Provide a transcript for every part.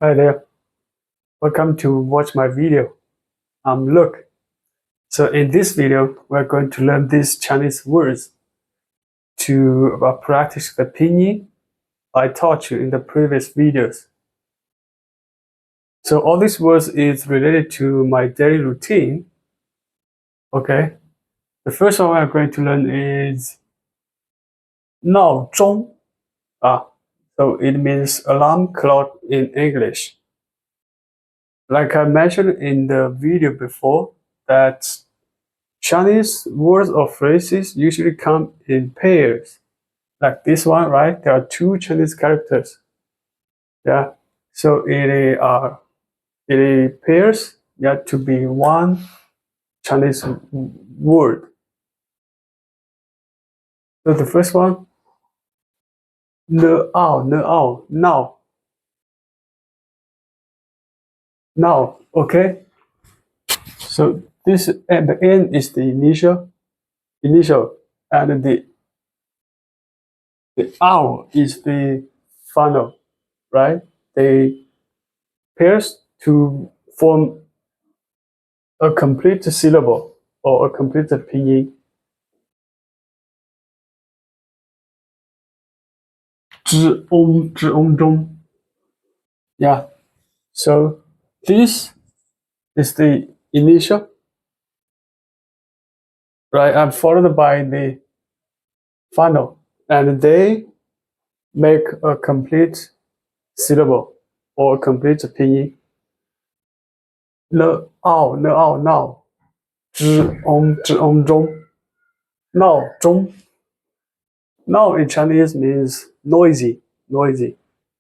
Hi there, welcome to watch my video. I'm Luke. So in this video, we're going to learn these Chinese words to practice the pinyin I taught you in the previous videos. So all these words is related to my daily routine. Okay, the first one we're going to learn is 闹钟. So it means alarm clock in English. Like I mentioned in the video before, that Chinese words or phrases usually come in pairs. Like this one, right? There are two Chinese characters. Yeah. So it pairs, yeah, to be one Chinese word. So the first one, now. Okay. So this at the end is the initial, and the owl is the final, right? They pairs to form a complete syllable or a complete pinyin. 之翁中. Yeah. So this is the initial, right? And followed by the final. And they make a complete syllable or a complete pinyin. 闹之翁中. Now in Chinese means noisy.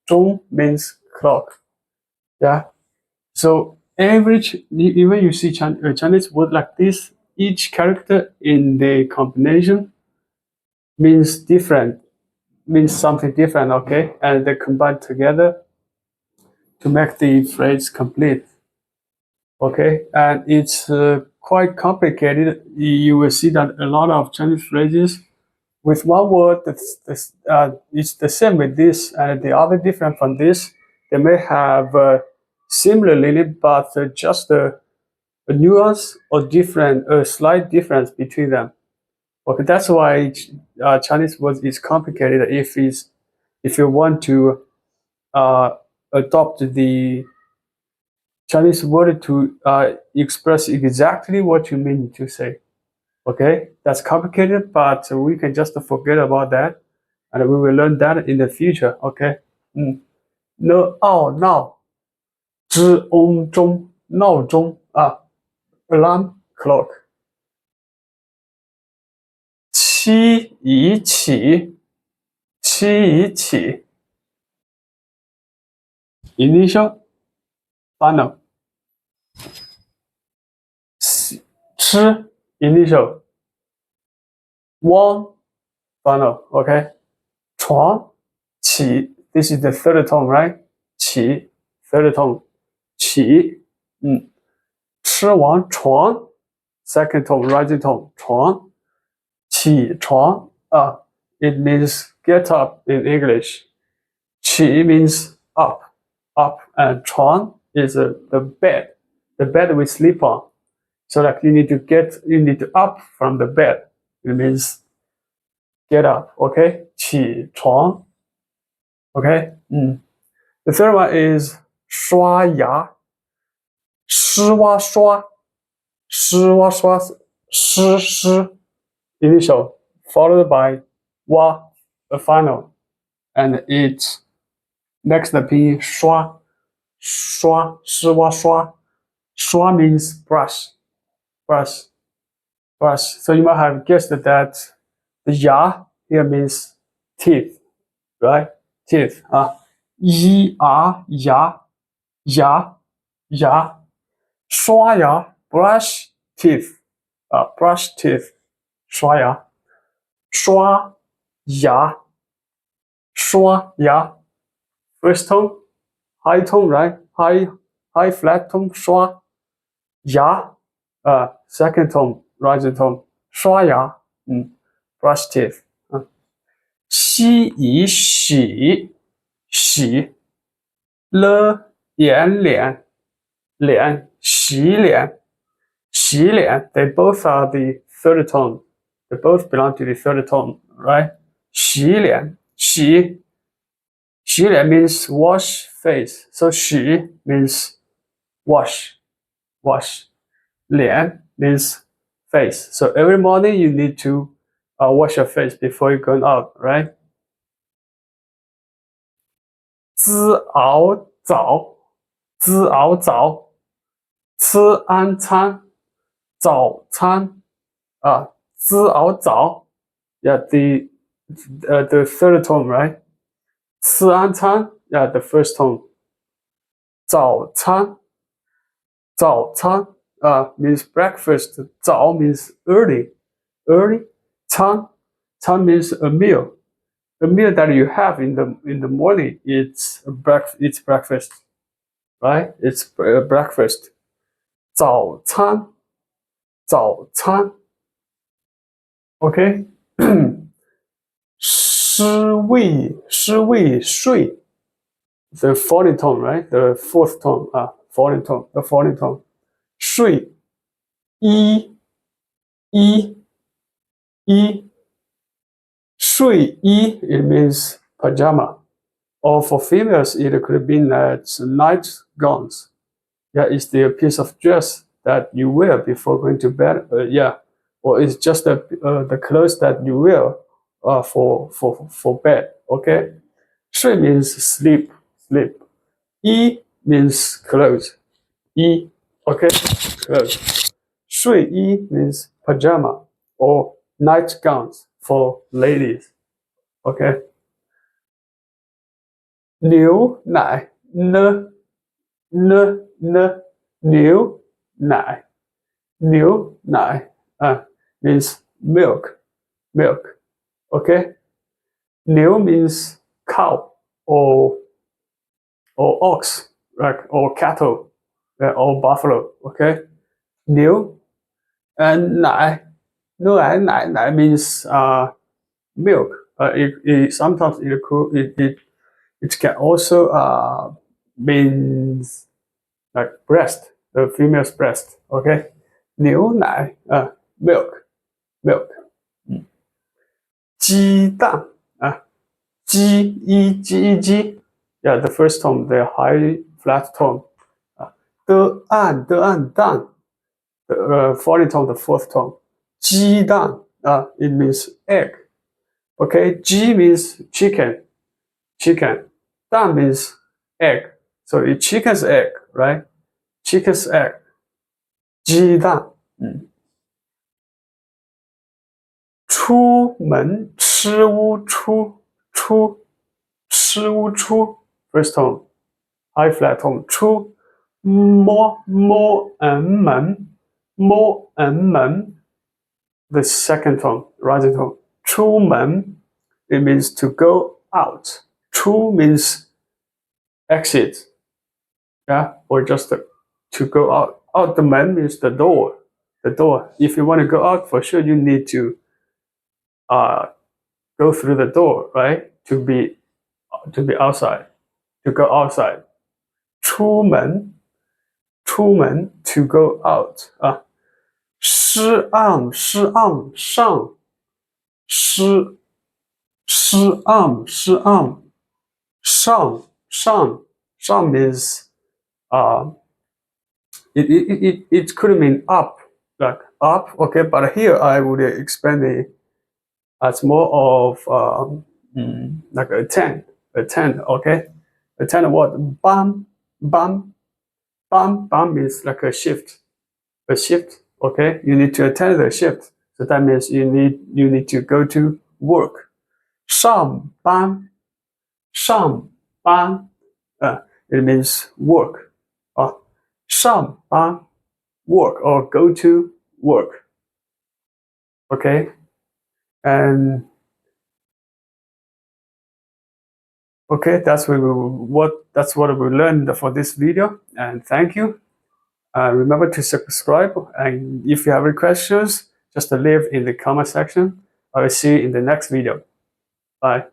钟 means clock. Yeah. So even you see a Chinese word like this, each character in the combination means something different, okay? And they combine together to make the phrase complete, okay? And it's quite complicated. You will see that a lot of Chinese phrases with one word it's the same with this and the other different from this. They may have similar meaning, but just a nuance or a slight difference between them. Okay, that's why Chinese words is complicated. If you want to uh, adopt the Chinese word to express exactly what you mean to say. Okay, that's complicated, but we can just forget about that, and we will learn that in the future. Okay. Now, 闹钟 alarm clock. 七已起 initial final. 吃 initial. 汪 final. Okay. 床 起 this is the third tone, right? 起 third tone. 起 吃完床 second tone, rising tone. 床 起床 it means get up in English. 起 means up, and 床 is the bed we sleep on. So like you need to up from the bed. It means get up, okay? 起床 okay? The third one is 刷牙 湿哇刷 湿 initial followed by 哇 a final, and it next the pinyin 刷湿哇刷 means brush. So you might have guessed that the 牙 here means teeth, right? Teeth. 牙刷牙 brush teeth. Brush teeth. 刷牙first tone, high tone, right? High flat tone, 刷牙 second tone, rising tone, 刷牙 brush teeth. 洗了眼脸脸洗脸洗脸 they both are the third tone. They both belong to the third tone, right? 洗脸洗洗脸 means wash face. So 洗 means wash wash. 脸 means face. So every morning you need to wash your face before you going out, right? 滋熬早滋熬早吃安餐早餐滋熬早 yeah the third tone, right? 吃安餐 yeah the first tone. 早餐早餐means breakfast. 早 means early early. 餐 means a meal that you have in the morning. It's breakfast, right? It's breakfast. 早餐早餐 OK. 失味睡 the falling tone, right? The fourth tone, falling tone, the falling tone. 睡衣睡衣 it means pajama. Or for females, it could be night gowns. Yeah, it's the piece of dress that you wear before going to bed. Yeah, or it's just the clothes that you wear for bed. Okay, 睡 means sleep. 衣 means clothes. 衣 okay, clothes. 睡衣 means pajama or night gowns for ladies. Okay. 牛奶 n 牛奶means milk. Okay. 牛 means cow or ox, right? Or cattle, or buffalo. Okay. 牛 and 奶 means milk. Sometimes it can also means like breast, the female's breast. Okay. 牛奶 milk. 鸡蛋鸡 yeah the first tone, the high flat tone. 蛋 the falling tone, the fourth tone. 鸡蛋 it means egg. Okay, 鸡 means chicken. 蛋 means egg. So it's chicken's egg, right? Chicken's egg. 鸡蛋出门吃屋出 first tone, high flat tone. 出摸门 the second tone, rising tone. 出门 it means to go out. 出 means exit, yeah, or just to go out. Out the man means the door. If you want to go out, for sure you need to go through the door, right? To be outside, to go outside. 出门 to go out. 诗案上诗案上 means it could mean up, like up. Okay, but here I would expand it as more of like a 10. Okay, a 10 what? Bam means like a shift. Okay, you need to attend the shift, so that means you need to go to work. 上班 it means work. 上班 work or go to work. Okay, and okay, that's what we learned for this video. And thank you. Remember to subscribe, and if you have any questions, just leave in the comment section. I will see you in the next video. Bye.